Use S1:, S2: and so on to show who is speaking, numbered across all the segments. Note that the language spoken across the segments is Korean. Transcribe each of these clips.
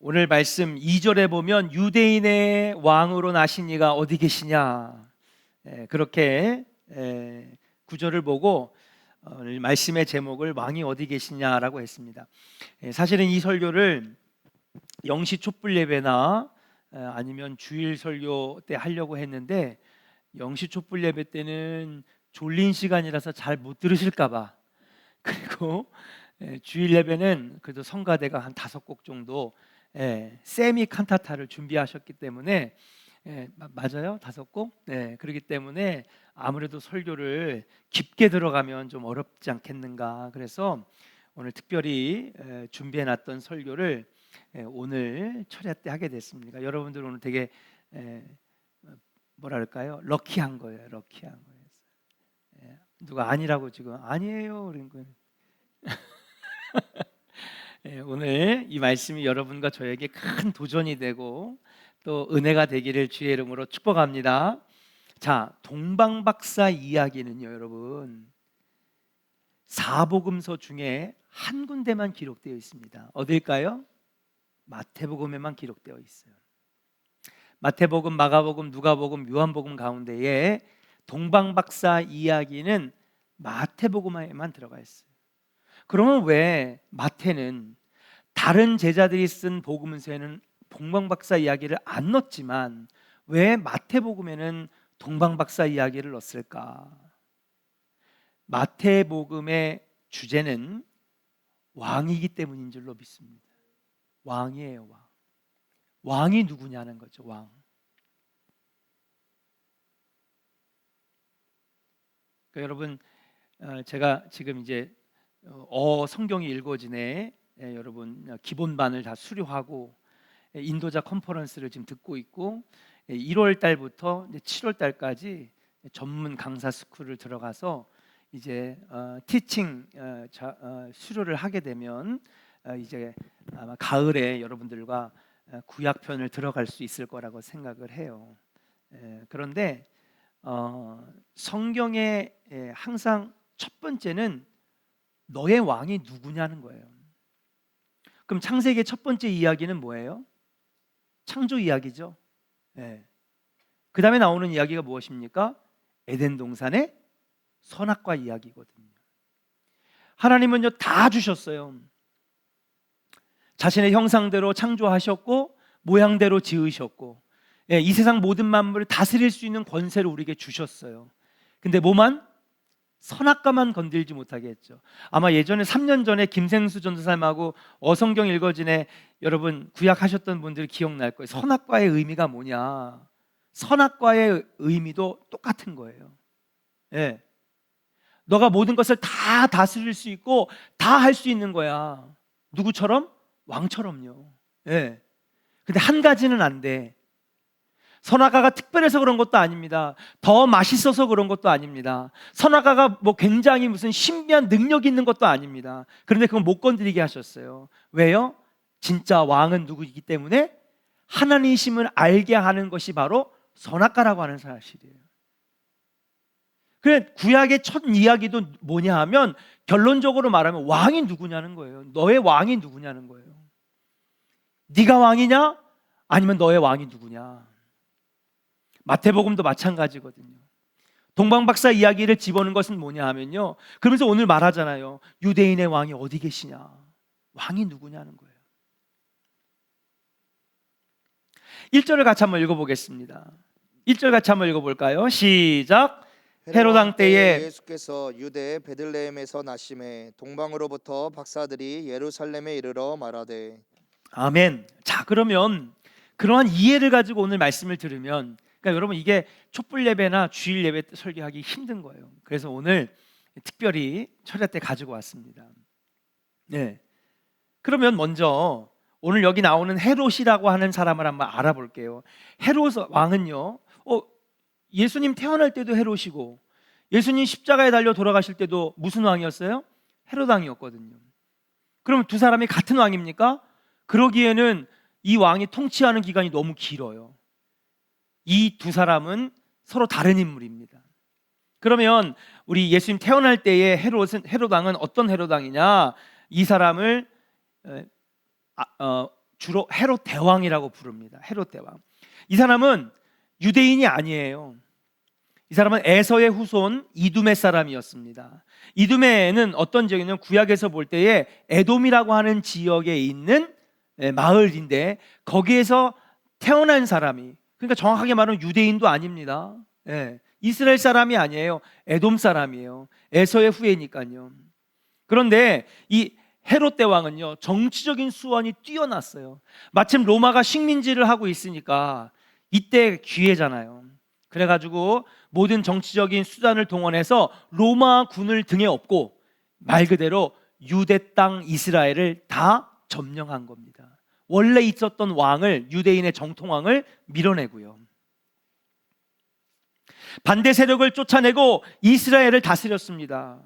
S1: 오늘 말씀 2절에 보면 유대인의 왕으로 나신 이가 어디 계시냐, 그렇게 구절을 보고 오늘 말씀의 제목을 왕이 어디 계시냐라고 했습니다. 사실은 이 설교를 영시 촛불 예배나 아니면 주일 설교 때 하려고 했는데 영시 촛불 예배 때는 졸린 시간이라서 잘 못 들으실까 봐, 그리고 주일 예배는 그래도 성가대가 한 5곡 정도 세미 칸타타를 준비하셨기 때문에 맞아요? 5곡? 그렇기 때문에 아무래도 설교를 깊게 들어가면 좀 어렵지 않겠는가, 그래서 오늘 특별히 준비해놨던 설교를 오늘 철야 때 하게 됐습니다. 여러분들 오늘 되게 뭐랄까요? 럭키한 거예요. 럭키한 거예요. 누가 아니라고 지금 아니에요 그런 거예요. 오늘 이 말씀이 여러분과 저에게 큰 도전이 되고 또 은혜가 되기를 주의 이름으로 축복합니다. 자, 동방박사 이야기는요, 여러분, 사복음서 중에 한 군데만 기록되어 있습니다. 어딜까요? 마태복음에만 기록되어 있어요. 마태복음, 마가복음, 누가복음, 요한복음 가운데에 동방박사 이야기는 마태복음에만 들어가 있어요. 그러면 왜 마태는 다른 제자들이 쓴 복음서에는 동방박사 이야기를 안 넣었지만 왜 마태복음에는 동방박사 이야기를 넣었을까? 마태복음의 주제는 왕이기 때문인 줄로 믿습니다. 왕이에요, 왕. 왕이 누구냐는 거죠, 왕. 그러니까 여러분, 제가 지금 이제 성경이 읽어지네, 여러분 기본반을 다 수료하고 인도자 컨퍼런스를 지금 듣고 있고 1월 달부터 7월 달까지 전문 강사 스쿨을 들어가서 이제 티칭 수료를 하게 되면 이제 아마 가을에 여러분들과 구약편을 들어갈 수 있을 거라고 생각을 해요. 그런데 성경에 항상 첫 번째는 너의 왕이 누구냐는 거예요. 그럼 창세기의 첫 번째 이야기는 뭐예요? 창조 이야기죠. 그 다음에 나오는 이야기가 무엇입니까? 에덴 동산의 선악과 이야기거든요. 하나님은요 다 주셨어요. 자신의 형상대로 창조하셨고 모양대로 지으셨고 이 세상 모든 만물을 다스릴 수 있는 권세를 우리에게 주셨어요. 근데 뭐만? 선악과만 건들지 못하게 했죠. 아마 예전에 3년 전에 김생수 전도사님하고 어성경 읽어진에 여러분 구약하셨던 분들 기억날 거예요. 선악과의 의미가 뭐냐? 선악과의 의미도 똑같은 거예요. 너가 모든 것을 다 다스릴 수 있고 다 할 수 있는 거야. 누구처럼? 왕처럼요. 근데 한 가지는 안 돼. 선악과가 특별해서 그런 것도 아닙니다. 더 맛있어서 그런 것도 아닙니다. 선악과가 뭐 굉장히 무슨 신비한 능력이 있는 것도 아닙니다. 그런데 그건 못 건드리게 하셨어요. 왜요? 진짜 왕은 누구이기 때문에 하나님이심을 알게 하는 것이 바로 선악과라고 하는 사실이에요. 그래, 구약의 첫 이야기도 뭐냐 하면 결론적으로 말하면 왕이 누구냐는 거예요. 너의 왕이 누구냐는 거예요. 네가 왕이냐? 아니면 너의 왕이 누구냐? 마태복음도 마찬가지거든요. 동방박사 이야기를 집어넣은 것은 뭐냐 하면요, 그러면서 오늘 말하잖아요. 유대인의 왕이 어디 계시냐? 왕이 누구냐는 거예요. 1절을 같이 한번 읽어보겠습니다. 1절 같이 한번 읽어볼까요? 시작. 헤롯 왕 때에
S2: 예수께서 유대 베들레헴에서 나심에 동방으로부터 박사들이 예루살렘에 이르러 말하되.
S1: 아멘. 자, 그러면 그러한 이해를 가지고 오늘 말씀을 들으면, 그러니까 여러분 이게 촛불 예배나 주일 예배 때 설교하기 힘든 거예요. 그래서 오늘 특별히 철야 때 가지고 왔습니다. 그러면 먼저 오늘 여기 나오는 헤롯이라고 하는 사람을 한번 알아볼게요. 헤롯 왕은요, 예수님 태어날 때도 헤롯이고 예수님 십자가에 달려 돌아가실 때도 무슨 왕이었어요? 헤롯 왕이었거든요. 그럼 두 사람이 같은 왕입니까? 그러기에는 이 왕이 통치하는 기간이 너무 길어요. 이 두 사람은 서로 다른 인물입니다. 그러면 우리 예수님 태어날 때의 헤롯 왕은 어떤 헤롯 왕이냐? 이 사람을 주로 헤롯 대왕이라고 부릅니다. 헤롯 대왕. 이 사람은 유대인이 아니에요. 이 사람은 에서의 후손 이두메 사람이었습니다. 이두메는 어떤 지역이냐면 구약에서 볼 때에 에돔이라고 하는 지역에 있는 마을인데 거기에서 태어난 사람이, 그러니까 정확하게 말하면 유대인도 아닙니다. 이스라엘 사람이 아니에요. 에돔 사람이에요. 에서의 후예니까요. 그런데 이 헤롯 대왕은요, 정치적인 수완이 뛰어났어요. 마침 로마가 식민지를 하고 있으니까 이때 기회잖아요. 그래가지고 모든 정치적인 수단을 동원해서 로마 군을 등에 업고 말 그대로 유대 땅 이스라엘을 다 점령한 겁니다. 원래 있었던 왕을, 유대인의 정통왕을 밀어내고요. 반대 세력을 쫓아내고 이스라엘을 다스렸습니다.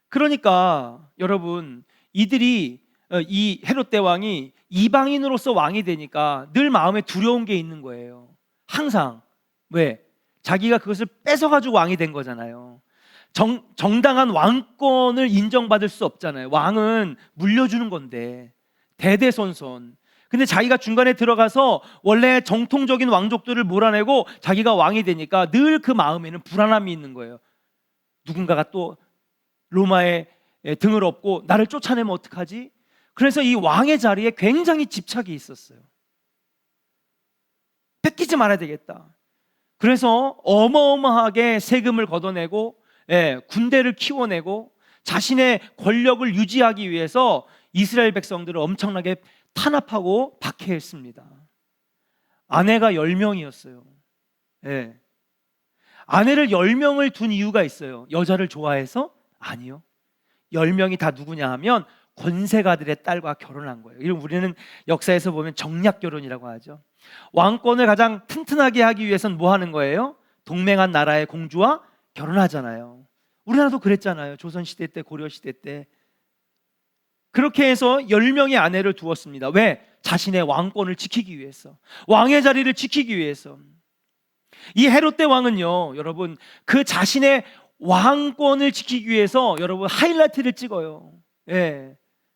S1: 그러니까 여러분, 이들이 이 헤롯 대왕이 이방인으로서 왕이 되니까 늘 마음에 두려운 게 있는 거예요. 항상. 왜? 자기가 그것을 뺏어가지고 왕이 된 거잖아요. 정당한 왕권을 인정받을 수 없잖아요. 왕은 물려주는 건데, 대대손손. 근데 자기가 중간에 들어가서 원래 정통적인 왕족들을 몰아내고 자기가 왕이 되니까 늘 그 마음에는 불안함이 있는 거예요. 누군가가 또 로마의 등을 업고 나를 쫓아내면 어떡하지? 그래서 이 왕의 자리에 굉장히 집착이 있었어요. 뺏기지 말아야 되겠다. 그래서 어마어마하게 세금을 걷어내고 군대를 키워내고 자신의 권력을 유지하기 위해서 이스라엘 백성들을 엄청나게 탄압하고 박해했습니다. 아내가 10명이었어요. 아내를 10명을 둔 이유가 있어요. 여자를 좋아해서? 아니요. 10명이 다 누구냐 하면 권세가들의 딸과 결혼한 거예요. 이런 우리는 역사에서 보면 정략 결혼이라고 하죠. 왕권을 가장 튼튼하게 하기 위해서는 뭐 하는 거예요? 동맹한 나라의 공주와 결혼하잖아요. 우리나라도 그랬잖아요. 조선시대 때, 고려시대 때. 그렇게 해서 10명의 아내를 두었습니다. 왜? 자신의 왕권을 지키기 위해서, 왕의 자리를 지키기 위해서. 이 헤롯 대왕은요, 여러분, 그 자신의 왕권을 지키기 위해서 여러분 하이라이트를 찍어요.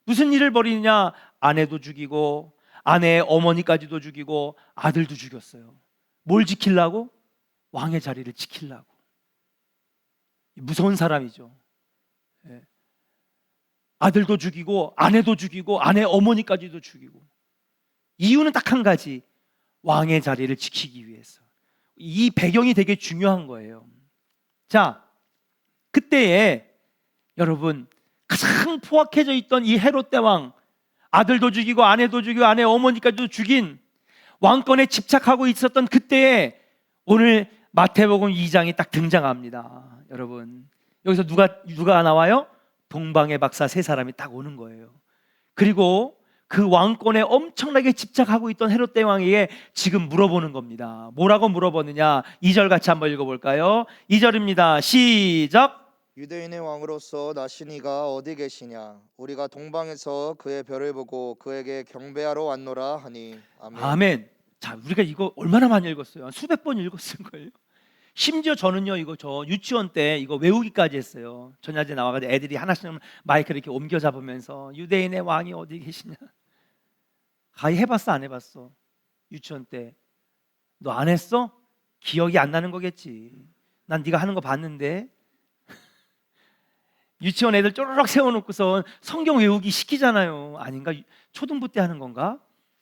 S1: 무슨 일을 벌이느냐? 아내도 죽이고 아내의 어머니까지도 죽이고 아들도 죽였어요. 뭘 지키려고? 왕의 자리를 지키려고. 무서운 사람이죠. 아들도 죽이고 아내도 죽이고 아내 어머니까지도 죽이고. 이유는 딱 한 가지, 왕의 자리를 지키기 위해서. 이 배경이 되게 중요한 거예요. 자, 그때에 여러분 가장 포악해져 있던 이 헤롯 대왕, 아들도 죽이고 아내도 죽이고 아내 어머니까지도 죽인 왕권에 집착하고 있었던 그때에 오늘 마태복음 2장이 딱 등장합니다. 여러분, 여기서 누가 나와요? 동방의 박사 세 사람이 딱 오는 거예요. 그리고 그 왕권에 엄청나게 집착하고 있던 헤롯 대왕에게 지금 물어보는 겁니다. 뭐라고 물어보느냐? 2절 같이 한번 읽어볼까요? 2절입니다. 시작.
S2: 유대인의 왕으로서 나신 이가 어디 계시냐? 우리가 동방에서 그의 별을 보고 그에게 경배하러 왔노라 하니. 아멘.
S1: 아멘. 자, 우리가 이거 얼마나 많이 읽었어요? 수백 번 읽었을 거예요. 심지어 저는요, 이거 저 유치원 때 이거 외우기까지 했어요. 전야제 나와가지고 애들이 하나씩 마이크를 이렇게 옮겨 잡으면서 유대인의 왕이 어디 계시냐. 가히 해봤어, 안 해봤어? 유치원 때 너 안 했어? 기억이 안 나는 거겠지. 난 네가 하는 거 봤는데. 유치원 애들 쪼르륵 세워놓고서 성경 외우기 시키잖아요. 아닌가? 초등부 때 하는 건가?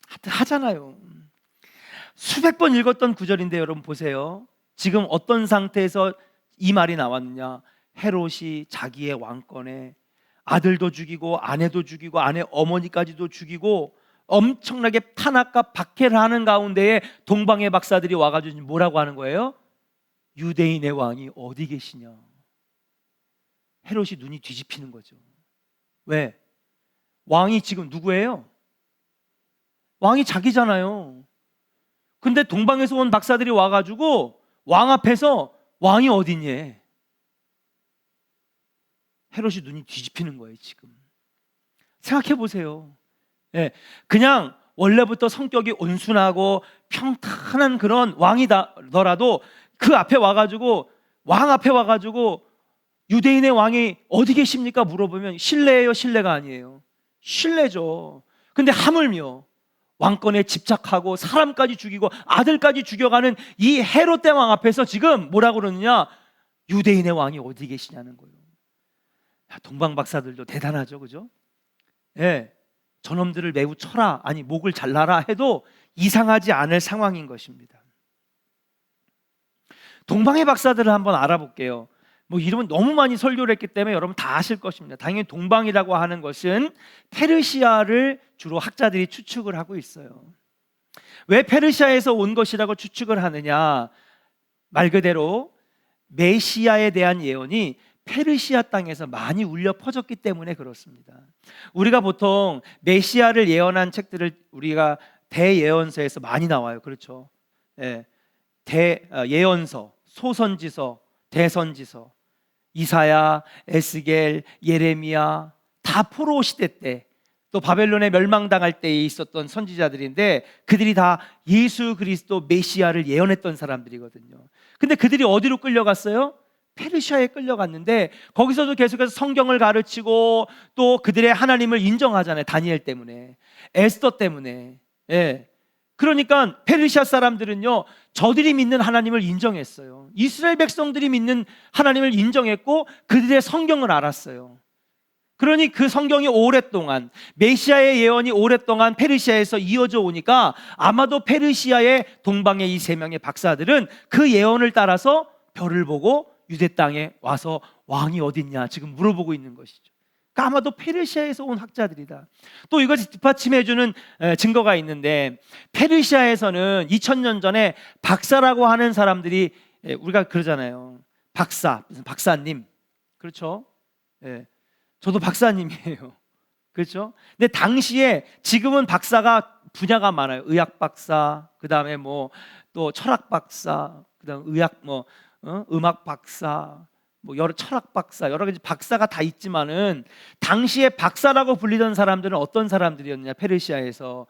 S1: 하여튼 하잖아요. 수백 번 읽었던 구절인데 여러분 보세요. 지금 어떤 상태에서 이 말이 나왔느냐? 헤롯이 자기의 왕권에 아들도 죽이고 아내도 죽이고 아내 어머니까지도 죽이고 엄청나게 탄압과 박해를 하는 가운데에 동방의 박사들이 와가지고 뭐라고 하는 거예요? 유대인의 왕이 어디 계시냐? 헤롯이 눈이 뒤집히는 거죠. 왜? 왕이 지금 누구예요? 왕이 자기잖아요. 근데 동방에서 온 박사들이 와가지고 왕 앞에서 왕이 어디니? 헤롯이 눈이 뒤집히는 거예요. 지금 생각해 보세요. 그냥 원래부터 성격이 온순하고 평탄한 그런 왕이더라도 그 앞에 와가지고 왕 앞에 와가지고 유대인의 왕이 어디 계십니까? 물어보면 신뢰예요, 신뢰가 아니에요? 신뢰죠. 근데 하물며 왕권에 집착하고 사람까지 죽이고 아들까지 죽여가는 이 헤롯 대왕 앞에서 지금 뭐라고 그러느냐? 유대인의 왕이 어디 계시냐는 거예요. 야, 동방 박사들도 대단하죠, 그죠? 예, 저놈들을 매우 쳐라, 아니 목을 잘라라 해도 이상하지 않을 상황인 것입니다. 동방의 박사들을 한번 알아볼게요. 뭐 이름은 너무 많이 설교를 했기 때문에 여러분 다 아실 것입니다. 당연히 동방이라고 하는 것은 페르시아를 주로 학자들이 추측을 하고 있어요. 왜 페르시아에서 온 것이라고 추측을 하느냐? 말 그대로 메시아에 대한 예언이 페르시아 땅에서 많이 울려 퍼졌기 때문에 그렇습니다. 우리가 보통 메시아를 예언한 책들을 우리가 대예언서에서 많이 나와요. 그렇죠? 예. 예언서, 소선지서, 대선지서, 이사야, 에스겔, 예레미야 다 포로 시대 때, 또 바벨론에 멸망당할 때에 있었던 선지자들인데 그들이 다 예수 그리스도 메시아를 예언했던 사람들이거든요. 근데 그들이 어디로 끌려갔어요? 페르시아에 끌려갔는데 거기서도 계속해서 성경을 가르치고 또 그들의 하나님을 인정하잖아요. 다니엘 때문에, 에스더 때문에. 예. 그러니까 페르시아 사람들은요, 저들이 믿는 하나님을 인정했어요. 이스라엘 백성들이 믿는 하나님을 인정했고 그들의 성경을 알았어요. 그러니 그 성경이 오랫동안, 메시아의 예언이 오랫동안 페르시아에서 이어져 오니까 아마도 페르시아의 동방의 이 세 명의 박사들은 그 예언을 따라서 별을 보고 유대 땅에 와서 왕이 어딨냐 지금 물어보고 있는 것이죠. 그러니까 아마도 페르시아에서 온 학자들이다. 또 이것을 뒷받침해주는 증거가 있는데, 페르시아에서는 2000년 전에 박사라고 하는 사람들이, 우리가 그러잖아요. 박사, 무슨 박사님. 그렇죠? 예. 저도 박사님이에요. 그렇죠? 근데 당시에, 지금은 박사가 분야가 많아요. 의학 박사, 그 다음에 뭐 또 철학 박사, 그 다음 음악 박사, 뭐 여러 철학 박사, 여러 가지 박사가 다 있지만은 당시에 박사라고 불리던 사람들은 어떤 사람들이었냐? 페르시아에서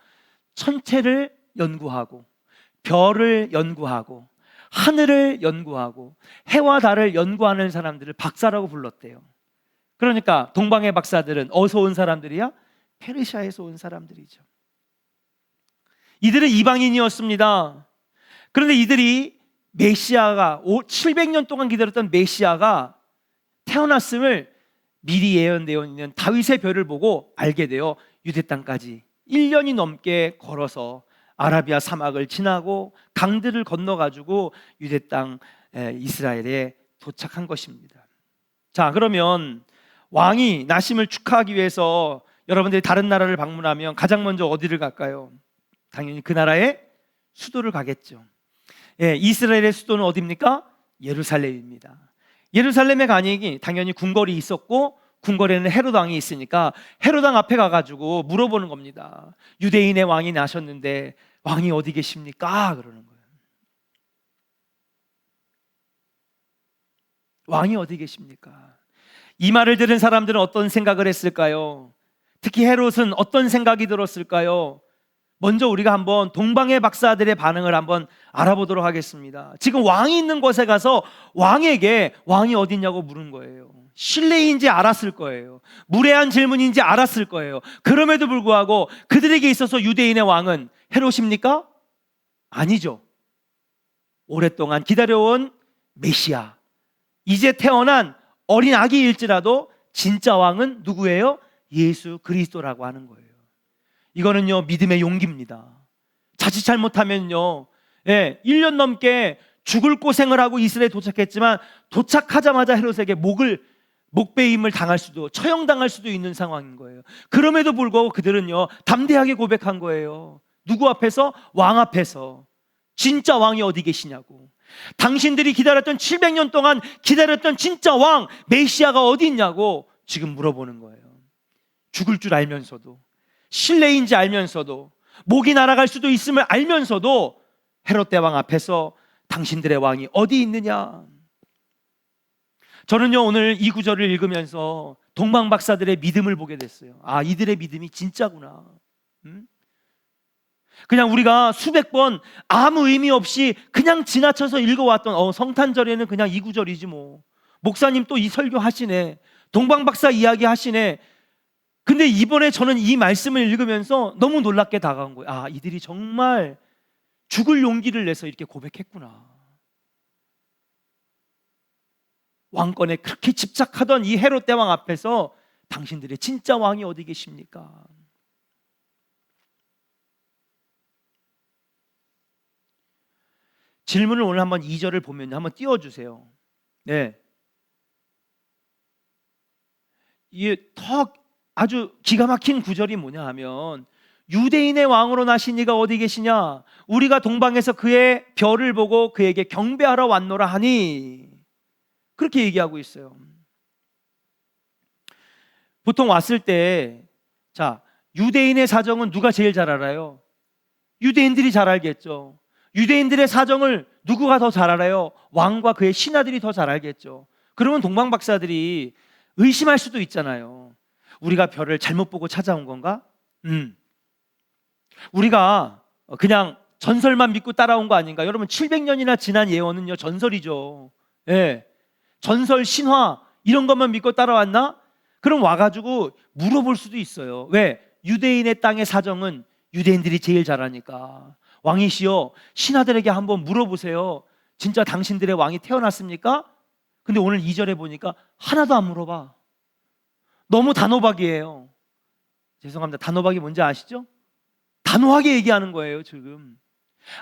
S1: 천체를 연구하고 별을 연구하고 하늘을 연구하고 해와 달을 연구하는 사람들을 박사라고 불렀대요. 그러니까 동방의 박사들은 어디서 온 사람들이야? 페르시아에서 온 사람들이죠. 이들은 이방인이었습니다. 그런데 이들이 메시아가 700년 동안 기다렸던 메시아가 태어났음을 미리 예언되어 있는 다윗의 별을 보고 알게 되어 유대 땅까지 1년이 넘게 걸어서 아라비아 사막을 지나고 강들을 건너가지고 유대 땅 이스라엘에 도착한 것입니다. 자, 그러면 왕이 나심을 축하하기 위해서 여러분들이 다른 나라를 방문하면 가장 먼저 어디를 갈까요? 당연히 그 나라의 수도를 가겠죠. 예, 이스라엘의 수도는 어디입니까? 예루살렘입니다. 예루살렘에 가니 당연히 궁궐이 있었고 궁궐에는 헤롯 왕이 있으니까 헤롯 왕 앞에 가가지고 물어보는 겁니다. 유대인의 왕이 나셨는데 왕이 어디 계십니까? 그러는 거예요. 왕이 어디 계십니까? 이 말을 들은 사람들은 어떤 생각을 했을까요? 특히 헤롯은 어떤 생각이 들었을까요? 먼저 우리가 한번 동방의 박사들의 반응을 한번 알아보도록 하겠습니다. 지금 왕이 있는 곳에 가서 왕에게 왕이 어디 있냐고 물은 거예요. 실례인지 알았을 거예요. 무례한 질문인지 알았을 거예요. 그럼에도 불구하고 그들에게 있어서 유대인의 왕은 헤롯입니까? 아니죠. 오랫동안 기다려온 메시아, 이제 태어난 어린 아기일지라도 진짜 왕은 누구예요? 예수 그리스도라고 하는 거예요. 이거는요, 믿음의 용기입니다. 자칫 잘못하면요, 1년 넘게 죽을 고생을 하고 이스라엘에 도착했지만 도착하자마자 헤롯에게 목베임을 당할 수도, 처형당할 수도 있는 상황인 거예요. 그럼에도 불구하고 그들은요, 담대하게 고백한 거예요. 누구 앞에서? 왕 앞에서. 진짜 왕이 어디 계시냐고. 당신들이 기다렸던 700년 동안 기다렸던 진짜 왕 메시아가 어디 있냐고 지금 물어보는 거예요. 죽을 줄 알면서도, 실례인지 알면서도, 목이 날아갈 수도 있음을 알면서도 헤롯 대왕 앞에서 당신들의 왕이 어디 있느냐. 저는요, 오늘 이 구절을 읽으면서 동방 박사들의 믿음을 보게 됐어요. 아, 이들의 믿음이 진짜구나. 그냥 우리가 수백 번 아무 의미 없이 그냥 지나쳐서 읽어왔던 성탄절에는 그냥 이 구절이지 뭐, 목사님 또 이 설교 하시네, 동방 박사 이야기 하시네, 근데 이번에 저는 이 말씀을 읽으면서 너무 놀랍게 다가온 거예요. 아, 이들이 정말 죽을 용기를 내서 이렇게 고백했구나. 왕권에 그렇게 집착하던 이 헤롯 대왕 앞에서 당신들의 진짜 왕이 어디 계십니까? 질문을 오늘 한번 2절을 보면 한번 띄워주세요. 네. 이게 더 아주 기가 막힌 구절이 뭐냐 하면 유대인의 왕으로 나신 이가 어디 계시냐? 우리가 동방에서 그의 별을 보고 그에게 경배하러 왔노라 하니, 그렇게 얘기하고 있어요. 보통 왔을 때, 자, 유대인의 사정은 누가 제일 잘 알아요? 유대인들이 잘 알겠죠. 유대인들의 사정을 누구가 더 잘 알아요? 왕과 그의 신하들이 더 잘 알겠죠. 그러면 동방박사들이 의심할 수도 있잖아요. 우리가 별을 잘못 보고 찾아온 건가? 우리가 그냥 전설만 믿고 따라온 거 아닌가? 여러분, 700년이나 지난 예언은요, 전설이죠. 예. 전설, 신화 이런 것만 믿고 따라왔나? 그럼 와가지고 물어볼 수도 있어요. 왜? 유대인의 땅의 사정은 유대인들이 제일 잘 아니까. 왕이시여, 신하들에게 한번 물어보세요. 진짜 당신들의 왕이 태어났습니까? 근데 오늘 2절에 보니까 하나도 안 물어봐. 너무 단호박이에요. 죄송합니다. 단호박이 뭔지 아시죠? 단호하게 얘기하는 거예요, 지금.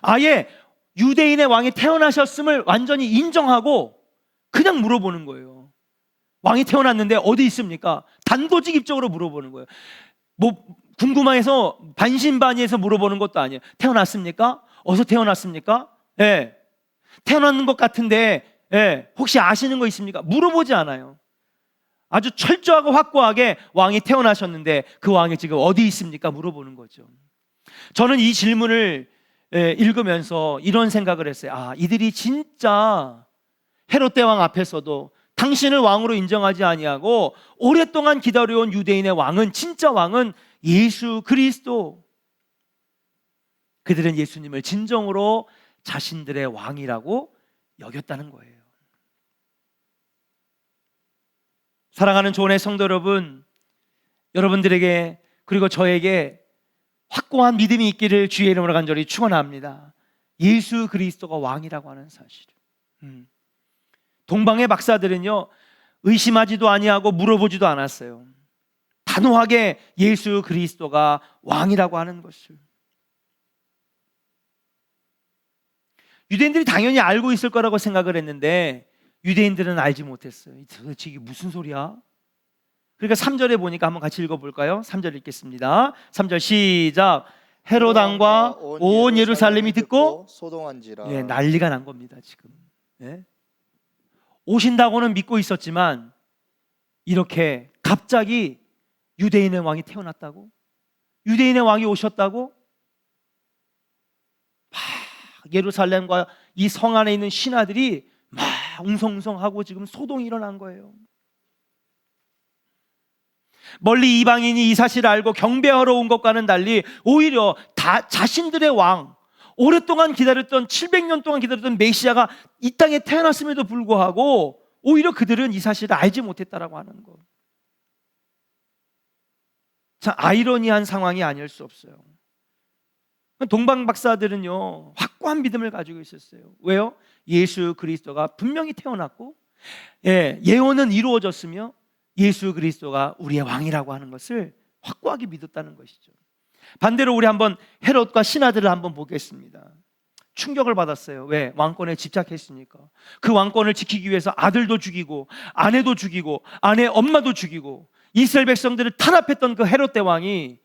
S1: 아예 유대인의 왕이 태어나셨음을 완전히 인정하고 그냥 물어보는 거예요. 왕이 태어났는데 어디 있습니까? 단도직입적으로 물어보는 거예요. 뭐 궁금해서 반신반의해서 물어보는 것도 아니에요. 태어났습니까? 어디서 태어났습니까? 예. 태어났는 것 같은데 혹시 아시는 거 있습니까? 물어보지 않아요. 아주 철저하고 확고하게 왕이 태어나셨는데 그 왕이 지금 어디 있습니까? 물어보는 거죠. 저는 이 질문을 읽으면서 이런 생각을 했어요. 아, 이들이 진짜 헤롯 대왕 앞에서도 당신을 왕으로 인정하지 아니하고 오랫동안 기다려온 유대인의 왕은, 진짜 왕은 예수 그리스도. 그들은 예수님을 진정으로 자신들의 왕이라고 여겼다는 거예요. 사랑하는 조언의 성도 여러분, 여러분들에게 그리고 저에게 확고한 믿음이 있기를 주의 이름으로 간절히 축원합니다. 예수 그리스도가 왕이라고 하는 사실. 동방의 박사들은요, 의심하지도 아니하고 물어보지도 않았어요. 단호하게 예수 그리스도가 왕이라고 하는 것을. 유대인들이 당연히 알고 있을 거라고 생각을 했는데 유대인들은 알지 못했어요. 도대체 이게 무슨 소리야? 그러니까 3절에 보니까 한번 같이 읽어볼까요? 3절 읽겠습니다. 3절 시작. 헤롯 왕과 온 예루살렘이 듣고
S2: 소동한지라.
S1: 예, 난리가 난 겁니다. 지금. 예? 오신다고는 믿고 있었지만 이렇게 갑자기 유대인의 왕이 태어났다고? 유대인의 왕이 오셨다고? 막 예루살렘과 이 성 안에 있는 신하들이 막 웅성웅성하고 지금 소동이 일어난 거예요. 멀리 이방인이 이 사실을 알고 경배하러 온 것과는 달리 오히려 자신들의 왕, 오랫동안 기다렸던 700년 동안 기다렸던 메시아가 이 땅에 태어났음에도 불구하고 오히려 그들은 이 사실을 알지 못했다라고 하는 것. 참 아이러니한 상황이 아닐 수 없어요. 동방 박사들은요, 확고한 믿음을 가지고 있었어요. 왜요? 예수 그리스도가 분명히 태어났고 예언은 이루어졌으며 예수 그리스도가 우리의 왕이라고 하는 것을 확고하게 믿었다는 것이죠. 반대로 우리 한번 헤롯과 신하들을 한번 보겠습니다. 충격을 받았어요. 왜? 왕권에 집착했으니까. 그 왕권을 지키기 위해서 아들도 죽이고 아내도 죽이고 아내 엄마도 죽이고 이스라엘 백성들을 탄압했던 그 헤롯 대왕이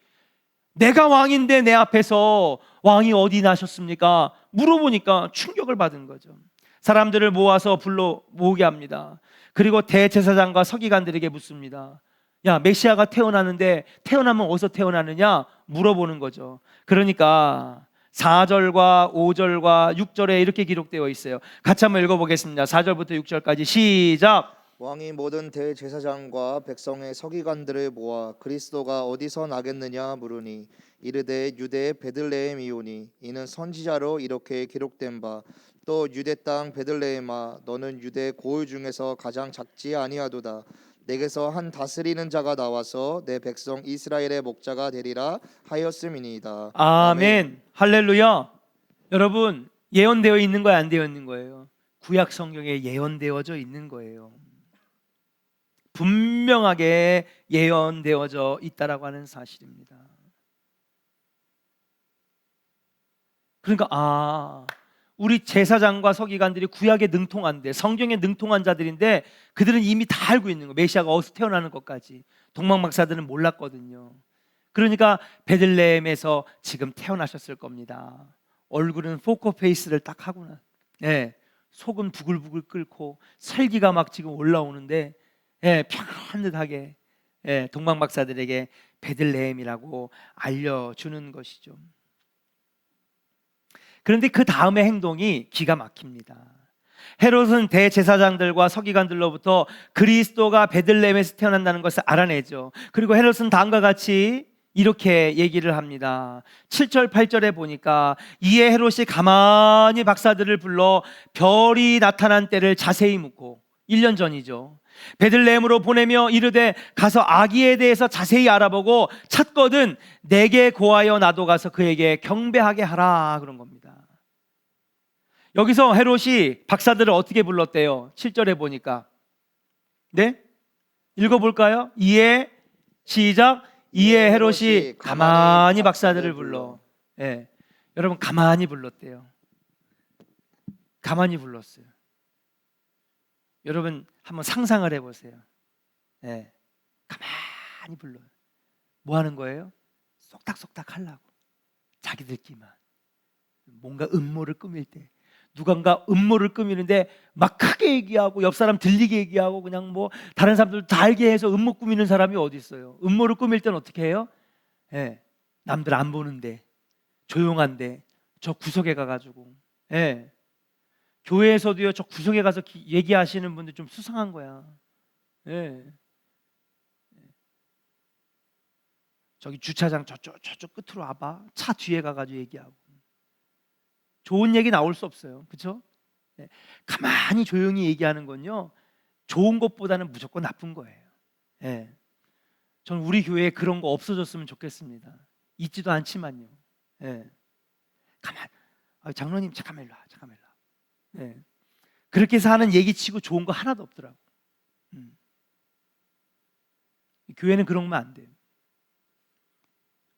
S1: 내가 왕인데 내 앞에서 왕이 어디 나셨습니까? 물어보니까 충격을 받은 거죠. 사람들을 모아서 불러 모으게 합니다. 그리고 대제사장과 서기관들에게 묻습니다. 야, 메시아가 태어나는데 태어나면 어디서 태어나느냐? 물어보는 거죠. 그러니까 4절과 5절과 6절에 이렇게 기록되어 있어요. 같이 한번 읽어보겠습니다. 4절부터 6절까지 시작.
S2: 왕이 모든 대제사장과 백성의 서기관들을 모아 그리스도가 어디서 나겠느냐 물으니 이르되 유대의 베들레헴이오니 이는 선지자로 이렇게 기록된 바 또 유대 땅 베들레헴아 너는 유대 고을 중에서 가장 작지 아니하도다 내게서 한 다스리는 자가 나와서 내 백성 이스라엘의 목자가 되리라 하였음이니이다.
S1: 아멘. 할렐루야. 여러분, 예언되어 있는 거야, 안 되어 있는 거예요? 구약 성경에 예언되어져 있는 거예요. 분명하게 예언되어져 있다라고 하는 사실입니다. 그러니까 우리 제사장과 서기관들이 구약에 능통한데, 성경에 능통한 자들인데 그들은 이미 다 알고 있는 거예요. 메시아가 어디서 태어나는 것까지. 동방박사들은 몰랐거든요. 그러니까 베들레헴에서 지금 태어나셨을 겁니다. 얼굴은 포커페이스를 딱 하구나. 네, 속은 부글부글 끓고 살기가 막 지금 올라오는데, 편안하게 동방박사들에게 베들레헴이라고 알려주는 것이죠. 그런데 그 다음의 행동이 기가 막힙니다. 헤롯은 대제사장들과 서기관들로부터 그리스도가 베들레헴에서 태어난다는 것을 알아내죠. 그리고 헤롯은 다음과 같이 이렇게 얘기를 합니다. 7절 8절에 보니까 이에 헤롯이 가만히 박사들을 불러 별이 나타난 때를 자세히 묻고, 1년 전이죠, 베들레헴으로 보내며 이르되 가서 아기에 대해서 자세히 알아보고 찾거든 내게 고하여 나도 가서 그에게 경배하게 하라, 그런 겁니다. 여기서 헤롯이 박사들을 어떻게 불렀대요? 7절에 보니까. 네? 읽어볼까요? 이에 시작. 이에 헤롯이 가만히 박사들을 불러. 여러분, 가만히 불렀대요. 가만히 불렀어요. 여러분 한번 상상을 해보세요. 가만히 불러요. 뭐 하는 거예요? 쏙닥쏙닥 하려고. 자기들끼리만. 뭔가 음모를 꾸밀 때, 누군가 음모를 꾸미는데 막 크게 얘기하고 옆 사람 들리게 얘기하고 그냥 뭐 다른 사람들 다 알게 해서 음모 꾸미는 사람이 어디 있어요? 음모를 꾸밀 때는 어떻게 해요? 남들 안 보는데, 조용한데 저 구석에 가가지고, 교회에서도요, 저 구석에 가서 얘기하시는 분들 좀 수상한 거야. 저기 주차장 저쪽 끝으로 와봐. 차 뒤에 가가지고 얘기하고. 좋은 얘기 나올 수 없어요. 그렇죠? 가만히 조용히 얘기하는 건요, 좋은 것보다는 무조건 나쁜 거예요. 저는 우리 교회에 그런 거 없어졌으면 좋겠습니다. 있지도 않지만요. 장로님 잠깐만 일로 와. 그렇게 해서 하는 얘기치고 좋은 거 하나도 없더라고. 교회는 그런 건 안 돼요.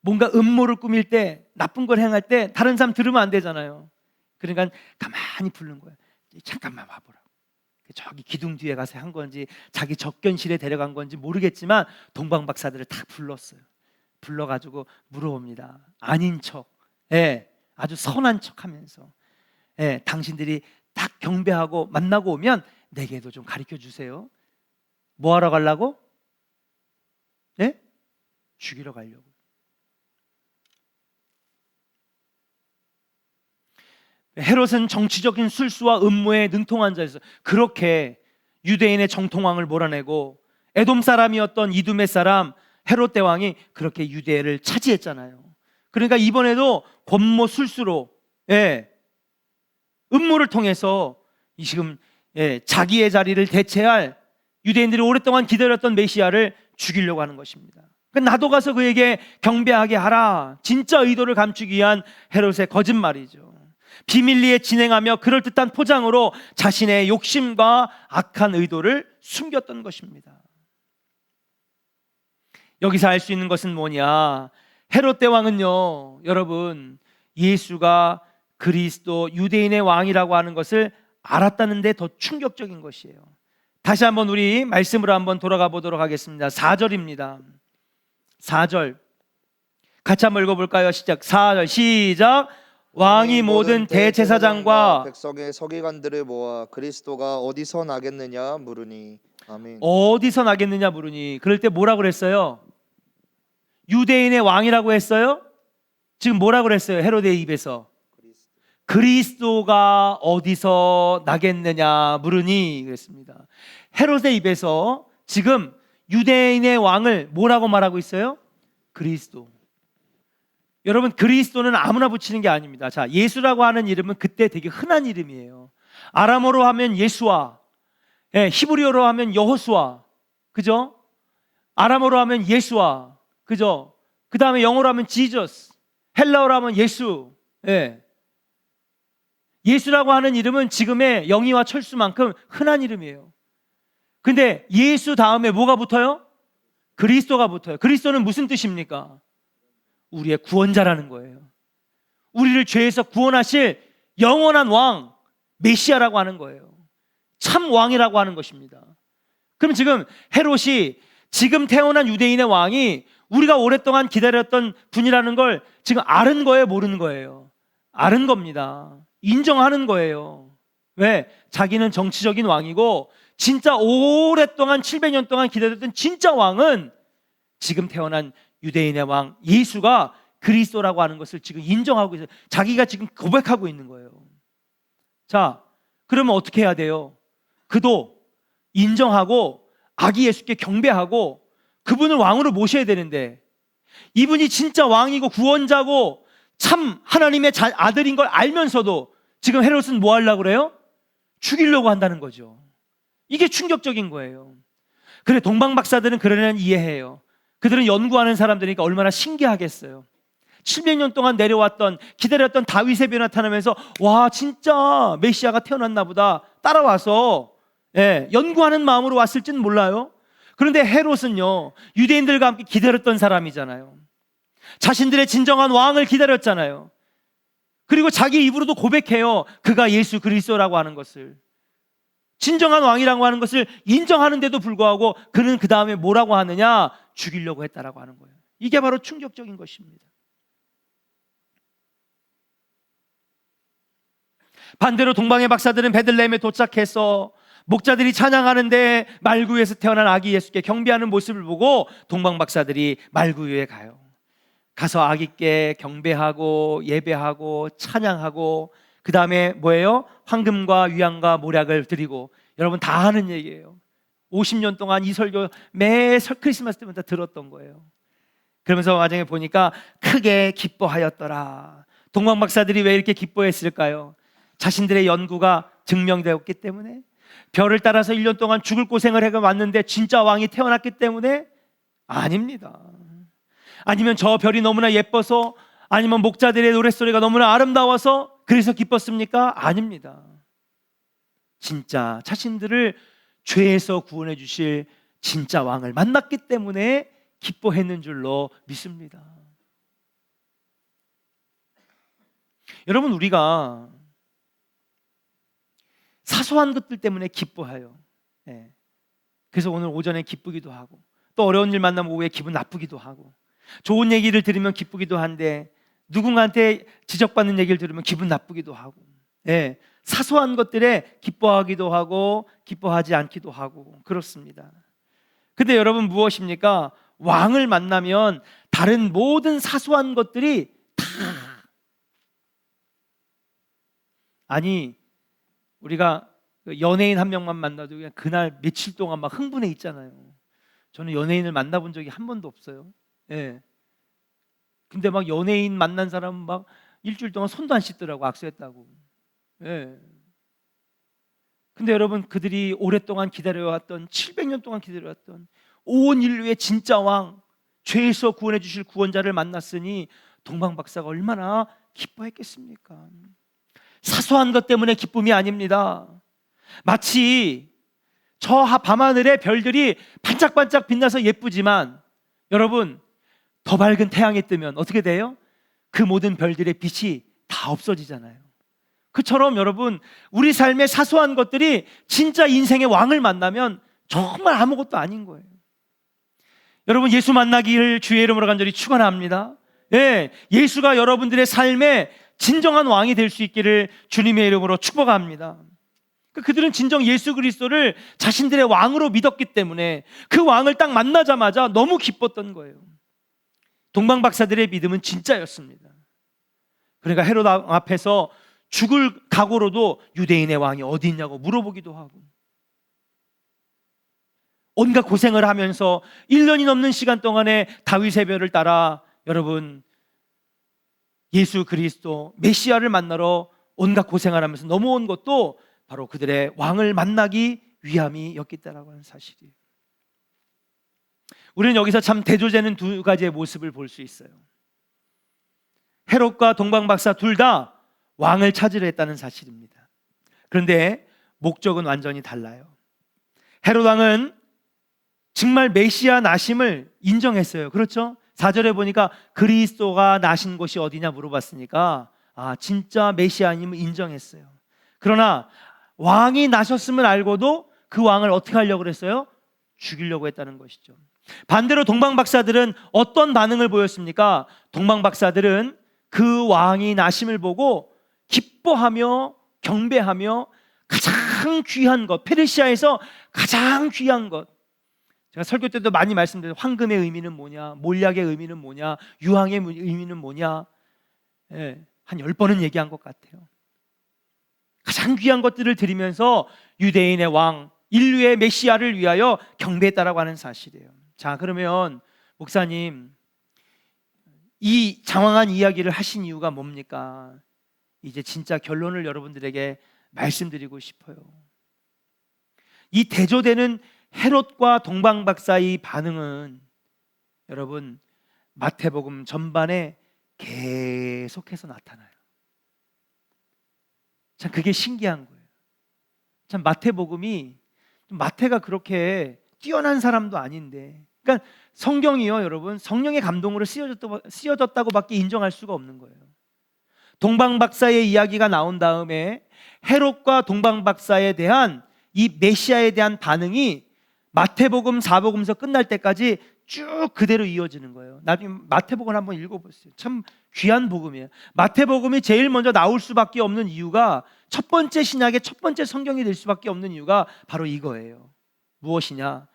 S1: 뭔가 음모를 꾸밀 때, 나쁜 걸 행할 때 다른 사람 들으면 안 되잖아요. 그러니까 가만히 부른 거야. 잠깐만 와보라고. 저기 기둥 뒤에 가서 한 건지 자기 접견실에 데려간 건지 모르겠지만 동방박사들을 다 불렀어요. 불러가지고 물어봅니다. 아닌 척, 아주 선한 척하면서, 당신들이 딱 경배하고 만나고 오면 내게도 좀 가르쳐 주세요. 뭐 하러 가려고? 죽이러 가려고. 헤롯은 정치적인 술수와 음모에 능통한 자였어요. 그렇게 유대인의 정통왕을 몰아내고 에돔 사람이었던 이두메 사람 헤롯 대왕이 그렇게 유대를 차지했잖아요. 그러니까 이번에도 권모 술수로, 음모를 통해서 지금 자기의 자리를 대체할, 유대인들이 오랫동안 기다렸던 메시아를 죽이려고 하는 것입니다. 그러니까 나도 가서 그에게 경배하게 하라. 진짜 의도를 감추기 위한 헤롯의 거짓말이죠. 비밀리에 진행하며 그럴듯한 포장으로 자신의 욕심과 악한 의도를 숨겼던 것입니다. 여기서 알 수 있는 것은 뭐냐? 헤롯 대왕은요, 여러분, 예수가 그리스도 유대인의 왕이라고 하는 것을 알았다는 데 더 충격적인 것이에요. 다시 한번 우리 말씀으로 한번 돌아가 보도록 하겠습니다. 4절입니다. 4절 같이 한번 읽어볼까요? 시작. 4절 시작. 왕이 모든 대제사장과
S2: 백성의 서기관들을 모아 그리스도가 어디서 나겠느냐 물으니. 아멘.
S1: 어디서 나겠느냐 물으니. 그럴 때 뭐라고 그랬어요? 유대인의 왕이라고 했어요? 지금 뭐라고 그랬어요? 헤로데의 입에서 그리스도가 어디서 나겠느냐 물으니 그랬습니다. 헤롯의 입에서 지금 유대인의 왕을 뭐라고 말하고 있어요? 그리스도. 여러분, 그리스도는 아무나 붙이는 게 아닙니다. 자, 예수라고 하는 이름은 그때 되게 흔한 이름이에요. 아람어로 하면 예수와, 히브리어로 하면 여호수아, 그죠? 아람어로 하면 예수와, 그죠? 그 다음에 영어로 하면 지저스, 헬라어로 하면 예수. 예. 예수라고 하는 이름은 지금의 영희와 철수만큼 흔한 이름이에요. 근데 예수 다음에 뭐가 붙어요? 그리스도가 붙어요. 그리스도는 무슨 뜻입니까? 우리의 구원자라는 거예요. 우리를 죄에서 구원하실 영원한 왕, 메시아라고 하는 거예요. 참 왕이라고 하는 것입니다. 그럼 지금 헤롯이 지금 태어난 유대인의 왕이 우리가 오랫동안 기다렸던 분이라는 걸 지금 아는 거예요, 모르는 거예요? 아는 겁니다. 인정하는 거예요. 왜? 자기는 정치적인 왕이고 진짜 오랫동안 700년 동안 기다렸던 진짜 왕은 지금 태어난 유대인의 왕 예수가 그리스도라고 하는 것을 지금 인정하고 있어요. 자기가 지금 고백하고 있는 거예요. 자, 그러면 어떻게 해야 돼요? 그도 인정하고 아기 예수께 경배하고 그분을 왕으로 모셔야 되는데, 이분이 진짜 왕이고 구원자고 참 하나님의 아들인 걸 알면서도 지금 헤롯은 뭐 하려고 그래요? 죽이려고 한다는 거죠. 이게 충격적인 거예요. 그래, 동방박사들은 그러려니 이해해요. 그들은 연구하는 사람들이니까 얼마나 신기하겠어요. 700년 동안 내려왔던 기다렸던 다윗의 배 나타나면서 와, 진짜 메시아가 태어났나 보다 따라와서 연구하는 마음으로 왔을지는 몰라요. 그런데 헤롯은요, 유대인들과 함께 기다렸던 사람이잖아요. 자신들의 진정한 왕을 기다렸잖아요. 그리고 자기 입으로도 고백해요. 그가 예수 그리스도라고 하는 것을, 진정한 왕이라고 하는 것을 인정하는데도 불구하고 그는 그 다음에 뭐라고 하느냐? 죽이려고 했다라고 하는 거예요. 이게 바로 충격적인 것입니다. 반대로 동방의 박사들은 베들레헴에 도착해서 목자들이 찬양하는데 말구유에서 태어난 아기 예수께 경배하는 모습을 보고 동방 박사들이 말구유에 가요. 가서 아기께 경배하고 예배하고 찬양하고 그 다음에 뭐예요? 황금과 위안과 모략을 드리고, 여러분 다 하는 얘기예요. 50년 동안 이 설교 매 크리스마스 때마다 들었던 거예요. 그러면서 나중에 보니까 크게 기뻐하였더라. 동방 박사들이 왜 이렇게 기뻐했을까요? 자신들의 연구가 증명되었기 때문에, 별을 따라서 1년 동안 죽을 고생을 해가 왔는데 진짜 왕이 태어났기 때문에? 아닙니다. 아니면 저 별이 너무나 예뻐서, 아니면 목자들의 노랫소리가 너무나 아름다워서 그래서 기뻤습니까? 아닙니다. 진짜 자신들을 죄에서 구원해 주실 진짜 왕을 만났기 때문에 기뻐했는 줄로 믿습니다. 여러분, 우리가 사소한 것들 때문에 기뻐해요. 그래서 오늘 오전에 기쁘기도 하고, 또 어려운 일 만나면 오후에 기분 나쁘기도 하고, 좋은 얘기를 들으면 기쁘기도 한데 누군가한테 지적받는 얘기를 들으면 기분 나쁘기도 하고, 사소한 것들에 기뻐하기도 하고 기뻐하지 않기도 하고 그렇습니다. 근데 여러분, 무엇입니까? 왕을 만나면 다른 모든 사소한 것들이 다, 아니 우리가 연예인 한 명만 만나도 그냥 그날 며칠 동안 막 흥분해 있잖아요. 저는 연예인을 만나본 적이 한 번도 없어요. 근데 막 연예인 만난 사람은 막 일주일 동안 손도 안 씻더라고, 악수했다고. 근데 여러분, 그들이 오랫동안 기다려왔던, 700년 동안 기다려왔던 온 인류의 진짜 왕, 죄에서 구원해 주실 구원자를 만났으니 동방박사가 얼마나 기뻐했겠습니까? 사소한 것 때문에 기쁨이 아닙니다. 마치 저 밤하늘의 별들이 반짝반짝 빛나서 예쁘지만, 여러분, 더 밝은 태양이 뜨면 어떻게 돼요? 그 모든 별들의 빛이 다 없어지잖아요. 그처럼 여러분, 우리 삶의 사소한 것들이 진짜 인생의 왕을 만나면 정말 아무것도 아닌 거예요. 여러분, 예수 만나기를 주의 이름으로 간절히 축원합니다. 예수가 여러분들의 삶의 진정한 왕이 될 수 있기를 주님의 이름으로 축복합니다. 그들은 진정 예수 그리스도를 자신들의 왕으로 믿었기 때문에 그 왕을 딱 만나자마자 너무 기뻤던 거예요. 동방 박사들의 믿음은 진짜였습니다. 그러니까 헤롯 앞에서 죽을 각오로도 유대인의 왕이 어디 있냐고 물어보기도 하고, 온갖 고생을 하면서 1년이 넘는 시간 동안에 다윗의 별을 따라 여러분 예수 그리스도 메시아를 만나러 온갖 고생을 하면서 넘어온 것도 바로 그들의 왕을 만나기 위함이었겠다라고 하는 사실이에요. 우리는 여기서 참 대조되는 두 가지의 모습을 볼 수 있어요. 헤롯과 동방박사 둘 다 왕을 찾으려 했다는 사실입니다. 그런데 목적은 완전히 달라요. 헤롯 왕은 정말 메시아 나심을 인정했어요. 그렇죠? 4절에 보니까 그리스도가 나신 곳이 어디냐 물어봤으니까 진짜 메시아님을 인정했어요. 그러나 왕이 나셨음을 알고도 그 왕을 어떻게 하려고 그랬어요? 죽이려고 했다는 것이죠. 반대로 동방박사들은 어떤 반응을 보였습니까? 동방박사들은 그 왕이 나심을 보고 기뻐하며 경배하며 가장 귀한 것, 페르시아에서 가장 귀한 것, 제가 설교 때도 많이 말씀드려요. 황금의 의미는 뭐냐, 몰약의 의미는 뭐냐, 유황의 의미는 뭐냐, 한 10번은 얘기한 것 같아요. 가장 귀한 것들을 드리면서 유대인의 왕, 인류의 메시아를 위하여 경배했다라고 하는 사실이에요. 자, 그러면 목사님, 이 장황한 이야기를 하신 이유가 뭡니까? 이제 진짜 결론을 여러분들에게 말씀드리고 싶어요. 이 대조되는 헤롯과 동방박사의 반응은 여러분 마태복음 전반에 계속해서 나타나요. 참 그게 신기한 거예요. 참 마태복음이, 마태가 그렇게 뛰어난 사람도 아닌데, 그러니까 성경이요 여러분, 성령의 감동으로 쓰여졌다고밖에 인정할 수가 없는 거예요. 동방박사의 이야기가 나온 다음에 헤롯과 동방박사에 대한 이 메시아에 대한 반응이 마태복음 4복음서 끝날 때까지 쭉 그대로 이어지는 거예요. 나중에 마태복음 한번 읽어보세요. 참 귀한 복음이에요. 마태복음이 제일 먼저 나올 수밖에 없는 이유가, 첫 번째 신약의 첫 번째 성경이 될 수밖에 없는 이유가 바로 이거예요. 무엇이냐?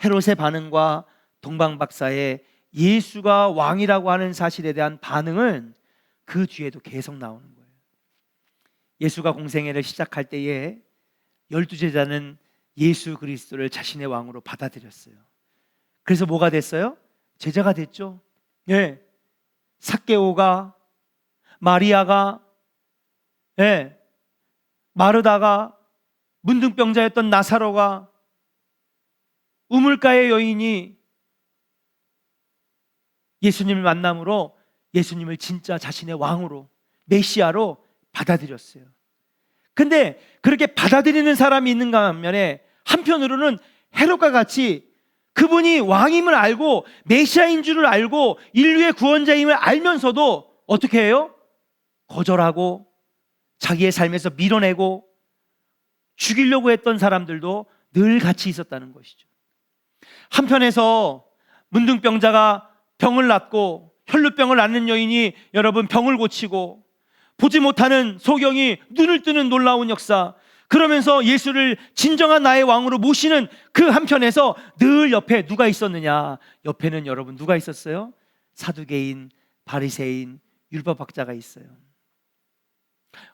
S1: 헤롯의 반응과 동방박사의 예수가 왕이라고 하는 사실에 대한 반응은 그 뒤에도 계속 나오는 거예요. 예수가 공생애를 시작할 때에 12제자는 예수 그리스도를 자신의 왕으로 받아들였어요. 그래서 뭐가 됐어요? 제자가 됐죠. 삭개오가, 마리아가, 마르다가, 문둥병자였던 나사로가, 우물가의 여인이 예수님을 만남으로 예수님을 진짜 자신의 왕으로, 메시아로 받아들였어요. 근데 그렇게 받아들이는 사람이 있는가 반면에 한편으로는 헤롯과 같이 그분이 왕임을 알고 메시아인 줄을 알고 인류의 구원자임을 알면서도 어떻게 해요? 거절하고 자기의 삶에서 밀어내고 죽이려고 했던 사람들도 늘 같이 있었다는 것이죠. 한편에서 문둥병자가 병을 낫고 혈루병을 앓는 여인이 여러분 병을 고치고, 보지 못하는 소경이 눈을 뜨는 놀라운 역사, 그러면서 예수를 진정한 나의 왕으로 모시는 그 한편에서 늘 옆에 누가 있었느냐? 옆에는 여러분 누가 있었어요? 사두개인, 바리새인, 율법학자가 있어요.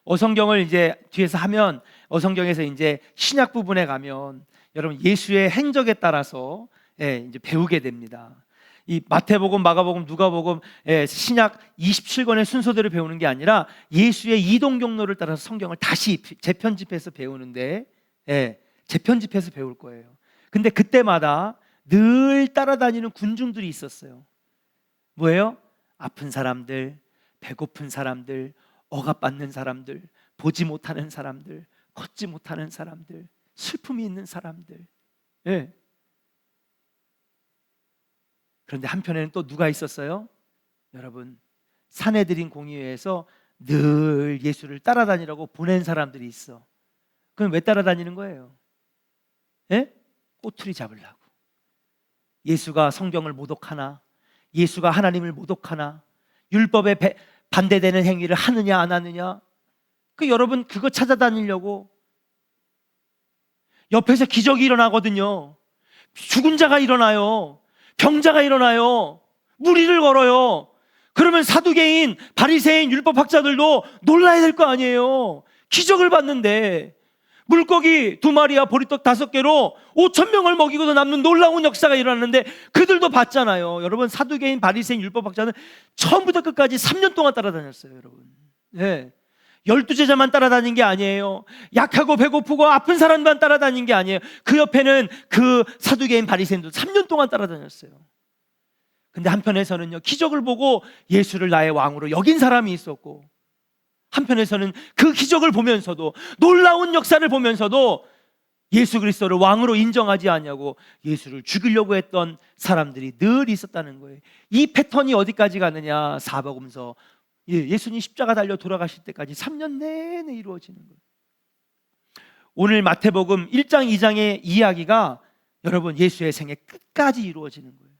S1: 어성경을 이제 뒤에서 하면, 어성경에서 이제 신약 부분에 가면 여러분 예수의 행적에 따라서 이제 배우게 됩니다. 이 마태복음, 마가복음, 누가복음, 신약 27권의 순서대로 배우는 게 아니라 예수의 이동 경로를 따라서 성경을 다시 재편집해서 배우는데, 재편집해서 배울 거예요. 근데 그때마다 늘 따라다니는 군중들이 있었어요. 뭐예요? 아픈 사람들, 배고픈 사람들, 억압받는 사람들, 보지 못하는 사람들, 걷지 못하는 사람들, 슬픔이 있는 사람들. 그런데 한편에는 또 누가 있었어요? 여러분, 사내들인 공의회에서 늘 예수를 따라다니라고 보낸 사람들이 있어. 그럼 왜 따라다니는 거예요? 꼬투리 잡으려고. 예수가 성경을 모독하나, 예수가 하나님을 모독하나, 율법에 반대되는 행위를 하느냐 안 하느냐, 여러분 그거 찾아다니려고. 옆에서 기적이 일어나거든요. 죽은 자가 일어나요. 병자가 일어나요. 무리를 걸어요. 그러면 사두개인, 바리새인, 율법학자들도 놀라야 될 거 아니에요. 기적을 봤는데 물고기 2마리와 보리떡 5개로 5,000명을 먹이고도 남는 놀라운 역사가 일어났는데 그들도 봤잖아요. 여러분, 사두개인, 바리새인, 율법학자는 처음부터 끝까지 3년 동안 따라다녔어요. 여러분, 12제자만 따라다닌 게 아니에요. 약하고 배고프고 아픈 사람만 따라다닌 게 아니에요. 그 옆에는 그 사두개인 바리새인도 3년 동안 따라다녔어요. 근데 한편에서는요, 기적을 보고 예수를 나의 왕으로 여긴 사람이 있었고, 한편에서는 그 기적을 보면서도, 놀라운 역사를 보면서도 예수 그리스도를 왕으로 인정하지 않냐고 예수를 죽이려고 했던 사람들이 늘 있었다는 거예요. 이 패턴이 어디까지 가느냐? 사복음서 예수님 십자가 달려 돌아가실 때까지 3년 내내 이루어지는 거예요. 오늘 마태복음 1장 2장의 이야기가 여러분 예수의 생애 끝까지 이루어지는 거예요.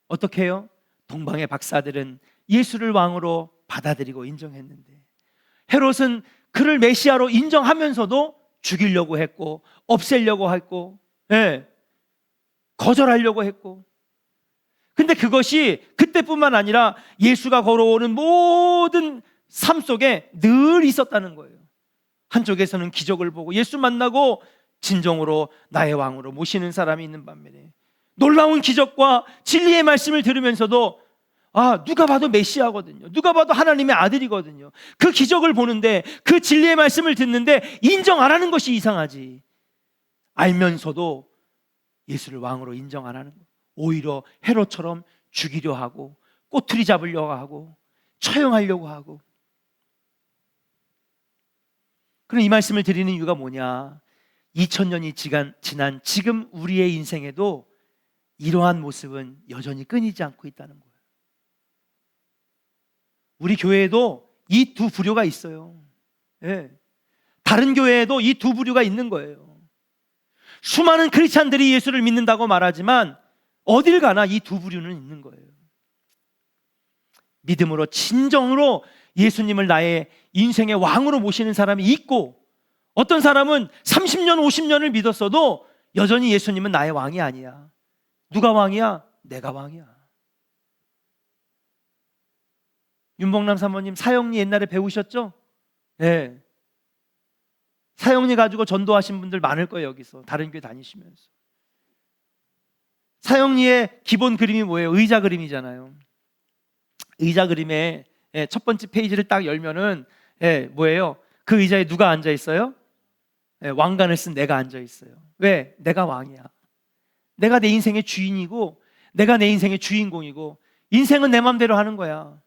S1: 어떻게 해요? 동방의 박사들은 예수를 왕으로 받아들이고 인정했는데, 헤롯은 그를 메시아로 인정하면서도 죽이려고 했고, 없애려고 했고, 거절하려고 했고. 근데 그것이 그때뿐만 아니라 예수가 걸어오는 모든 삶 속에 늘 있었다는 거예요. 한쪽에서는 기적을 보고 예수 만나고 진정으로 나의 왕으로 모시는 사람이 있는 반면에, 놀라운 기적과 진리의 말씀을 들으면서도 누가 봐도 메시아거든요. 누가 봐도 하나님의 아들이거든요. 그 기적을 보는데, 그 진리의 말씀을 듣는데 인정 안 하는 것이 이상하지, 알면서도 예수를 왕으로 인정 안 하는 거. 오히려 헤롯처럼 죽이려 하고, 꼬투리 잡으려고 하고, 처형하려고 하고. 그럼 이 말씀을 드리는 이유가 뭐냐? 2000년이 지난 지금 우리의 인생에도 이러한 모습은 여전히 끊이지 않고 있다는 거예요. 우리 교회에도 이 두 부류가 있어요. 다른 교회에도 이 두 부류가 있는 거예요. 수많은 크리스찬들이 예수를 믿는다고 말하지만 어딜 가나 이 두 부류는 있는 거예요. 믿음으로 진정으로 예수님을 나의 인생의 왕으로 모시는 사람이 있고, 어떤 사람은 30년 50년을 믿었어도 여전히 예수님은 나의 왕이 아니야. 누가 왕이야? 내가 왕이야. 윤봉남 사모님 사형리 옛날에 배우셨죠? 네. 사형리 가지고 전도하신 분들 많을 거예요. 여기서 다른 교회 다니시면서. 사형리의 기본 그림이 뭐예요? 의자 그림이잖아요. 의자 그림의 첫 번째 페이지를 딱 열면은 뭐예요? 그 의자에 누가 앉아 있어요? 왕관을 쓴 내가 앉아 있어요. 왜? 내가 왕이야. 내가 내 인생의 주인이고, 내가 내 인생의 주인공이고, 인생은 내 마음대로 하는 거야.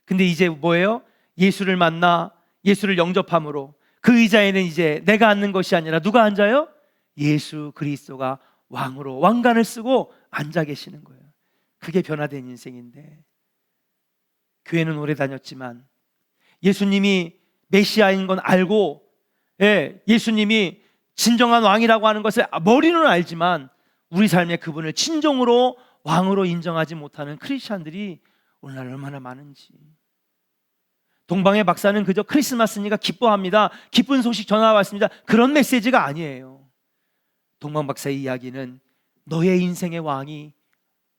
S1: 근데 이제 뭐예요? 예수를 만나 예수를 영접함으로 그 의자에는 이제 내가 앉는 것이 아니라 누가 앉아요? 예수 그리스도가 왕으로 왕관을 쓰고 앉아 계시는 거예요. 그게 변화된 인생인데, 교회는 오래 다녔지만 예수님이 메시아인 건 알고, 예수님이 진정한 왕이라고 하는 것을 머리로는 알지만 우리 삶에 그분을 진정으로 왕으로 인정하지 못하는 크리스찬들이 오늘날 얼마나 많은지. 동방의 박사는 그저 크리스마스니까 기뻐합니다, 기쁜 소식 전화 왔습니다, 그런 메시지가 아니에요. 동방 박사의 이야기는 너의 인생의 왕이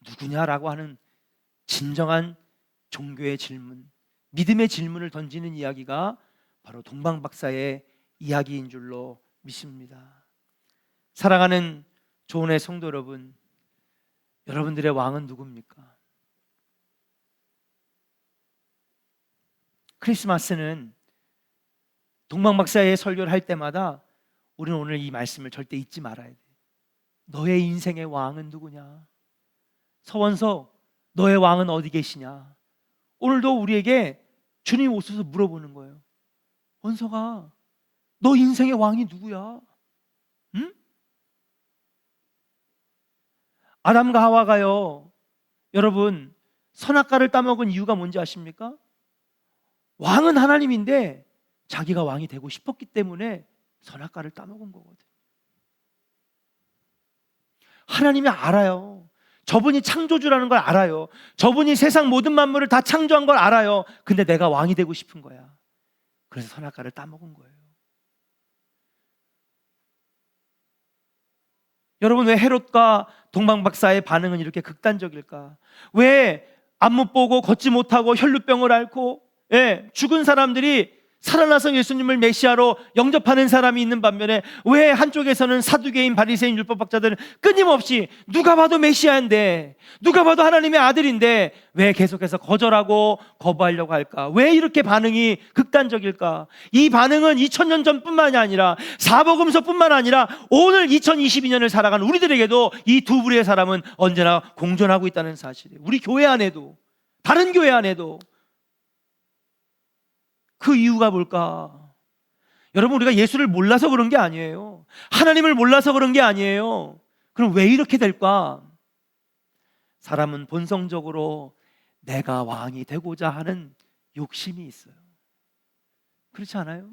S1: 누구냐라고 하는 진정한 종교의 질문, 믿음의 질문을 던지는 이야기가 바로 동방 박사의 이야기인 줄로 믿습니다. 사랑하는 조은의 성도 여러분, 여러분들의 왕은 누굽니까? 크리스마스는 동방 박사의 설교를 할 때마다 우리는 오늘 이 말씀을 절대 잊지 말아야 돼. 너의 인생의 왕은 누구냐? 서원석, 너의 왕은 어디 계시냐? 오늘도 우리에게 주님 오셔서 물어보는 거예요. 원석아, 너 인생의 왕이 누구야? 응? 아담과 하와가요, 여러분, 선악과를 따먹은 이유가 뭔지 아십니까? 왕은 하나님인데 자기가 왕이 되고 싶었기 때문에 선악과를 따먹은 거거든. 하나님이 알아요. 저분이 창조주라는 걸 알아요. 저분이 세상 모든 만물을 다 창조한 걸 알아요. 근데 내가 왕이 되고 싶은 거야. 그래서 선악과를 따먹은 거예요. 여러분, 왜 헤롯과 동방 박사의 반응은 이렇게 극단적일까? 왜 앞못 보고 걷지 못하고 혈루병을 앓고 죽은 사람들이 살아나서 예수님을 메시아로 영접하는 사람이 있는 반면에 왜 한쪽에서는 사두개인, 바리새인, 율법학자들은 끊임없이 누가 봐도 메시아인데, 누가 봐도 하나님의 아들인데 왜 계속해서 거절하고 거부하려고 할까? 왜 이렇게 반응이 극단적일까? 이 반응은 2000년 전뿐만이 아니라 사복음서뿐만 아니라 오늘 2022년을 살아가는 우리들에게도 이 두 부류의 사람은 언제나 공존하고 있다는 사실이에요. 우리 교회 안에도, 다른 교회 안에도. 그 이유가 뭘까? 여러분, 우리가 예수를 몰라서 그런 게 아니에요. 하나님을 몰라서 그런 게 아니에요. 그럼 왜 이렇게 될까? 사람은 본성적으로 내가 왕이 되고자 하는 욕심이 있어요. 그렇지 않아요?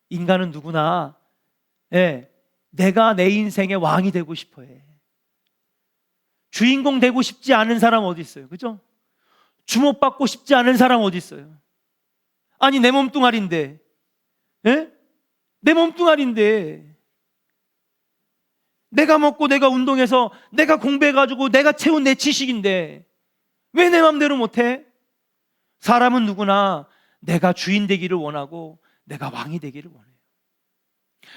S1: 인간은 누구나 내가 내 인생의 왕이 되고 싶어 해. 주인공 되고 싶지 않은 사람 어디 있어요? 그죠? 주목받고 싶지 않은 사람 어디 있어요? 아니, 내 몸뚱아리인데, 내 몸뚱아리인데, 내가 먹고 내가 운동해서 내가 공부해가지고 내가 채운 내 지식인데 왜 내 맘대로 못해? 사람은 누구나 내가 주인 되기를 원하고 내가 왕이 되기를 원해요.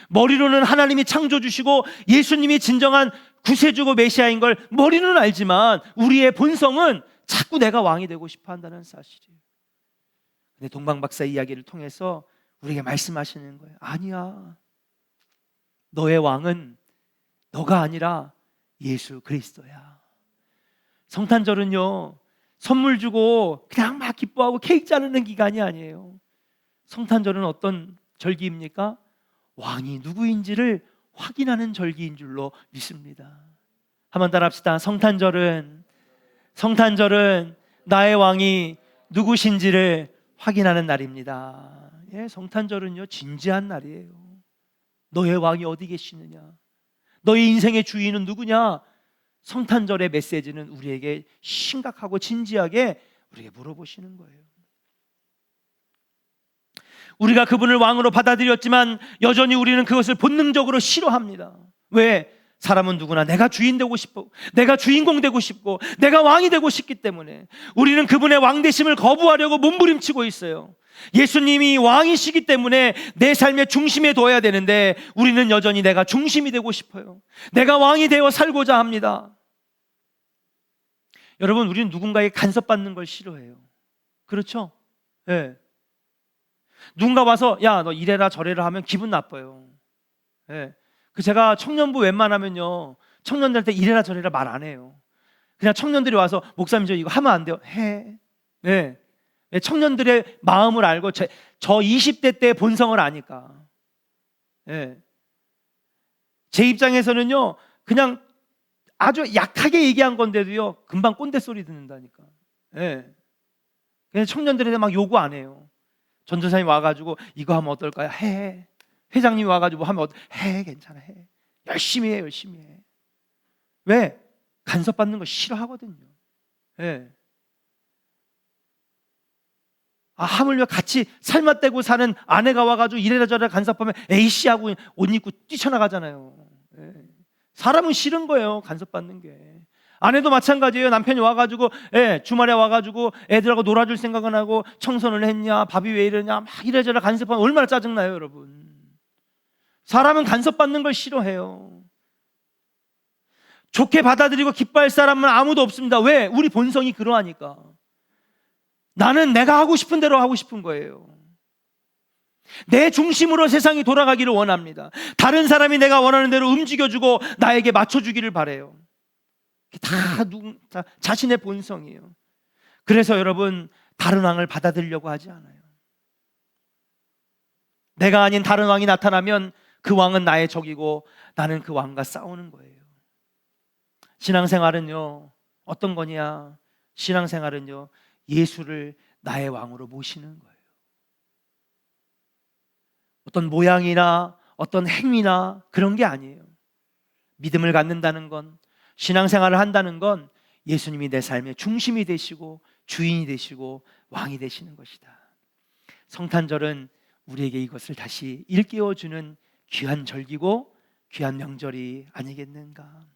S1: 머리로는 하나님이 창조주시고 예수님이 진정한 구세주고 메시아인 걸 머리는 알지만 우리의 본성은 자꾸 내가 왕이 되고 싶어 한다는 사실이에요. 근데 동방박사 이야기를 통해서 우리에게 말씀하시는 거예요. 아니야, 너의 왕은 너가 아니라 예수 그리스도야. 성탄절은요, 선물 주고 그냥 막 기뻐하고 케이크 자르는 기간이 아니에요. 성탄절은 어떤 절기입니까? 왕이 누구인지를 확인하는 절기인 줄로 믿습니다. 한번 따라합시다. 성탄절은 나의 왕이 누구신지를 확인하는 날입니다. 성탄절은요, 진지한 날이에요. 너의 왕이 어디 계시느냐? 너의 인생의 주인은 누구냐? 성탄절의 메시지는 우리에게 심각하고 진지하게 우리에게 물어보시는 거예요. 우리가 그분을 왕으로 받아들였지만 여전히 우리는 그것을 본능적으로 싫어합니다. 왜? 사람은 누구나 내가 주인 되고 싶고 내가 주인공 되고 싶고 내가 왕이 되고 싶기 때문에 우리는 그분의 왕되심을 거부하려고 몸부림치고 있어요. 예수님이 왕이시기 때문에 내 삶의 중심에 둬야 되는데 우리는 여전히 내가 중심이 되고 싶어요. 내가 왕이 되어 살고자 합니다. 여러분, 우리는 누군가에게 간섭받는 걸 싫어해요. 그렇죠? 네. 누군가 와서 야, 너 이래라 저래라 하면 기분 나빠요. 네. 제가 청년부 웬만하면요, 청년들한테 이래라 저래라 말 안 해요. 그냥 청년들이 와서 목사님 저 이거 하면 안 돼요. 해. 네. 청년들의 마음을 알고 저 20대 때의 본성을 아니까. 네. 제 입장에서는요, 그냥 아주 약하게 얘기한 건데도요, 금방 꼰대 소리 듣는다니까. 네. 그냥 청년들한테 막 요구 안 해요. 전도사님 와가지고 이거 하면 어떨까요? 해. 회장님이 와가지고 하면 해. 괜찮아. 해. 열심히 해. 열심히 해. 왜? 간섭받는 거 싫어하거든요. 네. 하물며 같이 삶아떼고 사는 아내가 와가지고 이래라 저래라 간섭하면 에이씨 하고 옷 입고 뛰쳐나가잖아요. 네. 사람은 싫은 거예요, 간섭받는 게. 아내도 마찬가지예요. 남편이 와가지고 주말에 와가지고 애들하고 놀아줄 생각은 하고 청소를 했냐, 밥이 왜 이러냐, 막 이래저래 간섭하면 얼마나 짜증나요, 여러분. 사람은 간섭받는 걸 싫어해요. 좋게 받아들이고 기뻐할 사람은 아무도 없습니다. 왜? 우리 본성이 그러하니까. 나는 내가 하고 싶은 대로 하고 싶은 거예요. 내 중심으로 세상이 돌아가기를 원합니다. 다른 사람이 내가 원하는 대로 움직여주고 나에게 맞춰주기를 바라요. 다 자신의 본성이에요. 그래서 여러분, 다른 왕을 받아들이려고 하지 않아요. 내가 아닌 다른 왕이 나타나면 그 왕은 나의 적이고 나는 그 왕과 싸우는 거예요. 신앙생활은요, 어떤 거냐? 신앙생활은요, 예수를 나의 왕으로 모시는 거예요. 어떤 모양이나 어떤 행위나 그런 게 아니에요. 믿음을 갖는다는 건, 신앙생활을 한다는 건 예수님이 내 삶의 중심이 되시고 주인이 되시고 왕이 되시는 것이다. 성탄절은 우리에게 이것을 다시 일깨워주는 귀한 절기고 귀한 명절이 아니겠는가.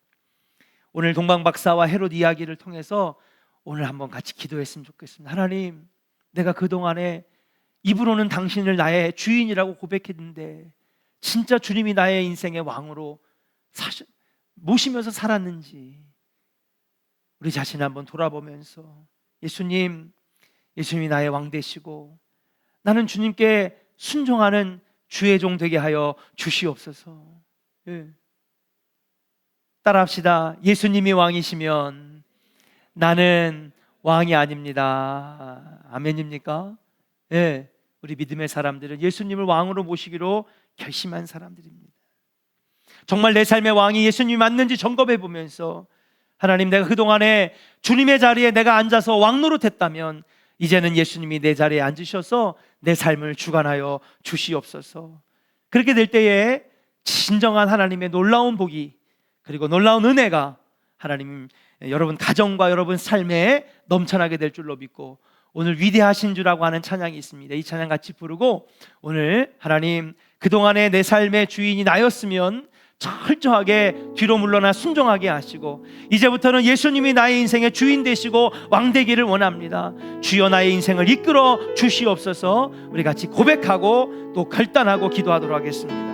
S1: 오늘 동방박사와 헤롯 이야기를 통해서 오늘 한번 같이 기도했으면 좋겠습니다. 하나님, 내가 그동안에 입으로는 당신을 나의 주인이라고 고백했는데 진짜 주님이 나의 인생의 왕으로 모시면서 살았는지 우리 자신을 한번 돌아보면서 예수님이 나의 왕 되시고 나는 주님께 순종하는 주의 종 되게 하여 주시옵소서. 예. 따라합시다. 예수님이 왕이시면 나는 왕이 아닙니다. 아멘입니까? 예. 우리 믿음의 사람들은 예수님을 왕으로 모시기로 결심한 사람들입니다. 정말 내 삶의 왕이 예수님이 맞는지 점검해 보면서 하나님, 내가 그동안에 주님의 자리에 내가 앉아서 왕 노릇했다면 이제는 예수님이 내 자리에 앉으셔서 내 삶을 주관하여 주시옵소서. 그렇게 될 때에 진정한 하나님의 놀라운 복이 그리고 놀라운 은혜가 하나님 여러분 가정과 여러분 삶에 넘쳐나게 될 줄로 믿고 오늘 위대하신 주라고 하는 찬양이 있습니다. 이 찬양 같이 부르고 오늘 하나님 그동안에 내 삶의 주인이 나였으면 철저하게 뒤로 물러나 순종하게 하시고 이제부터는 예수님이 나의 인생의 주인 되시고 왕 되기를 원합니다. 주여 나의 인생을 이끌어 주시옵소서. 우리 같이 고백하고 또 결단하고 기도하도록 하겠습니다.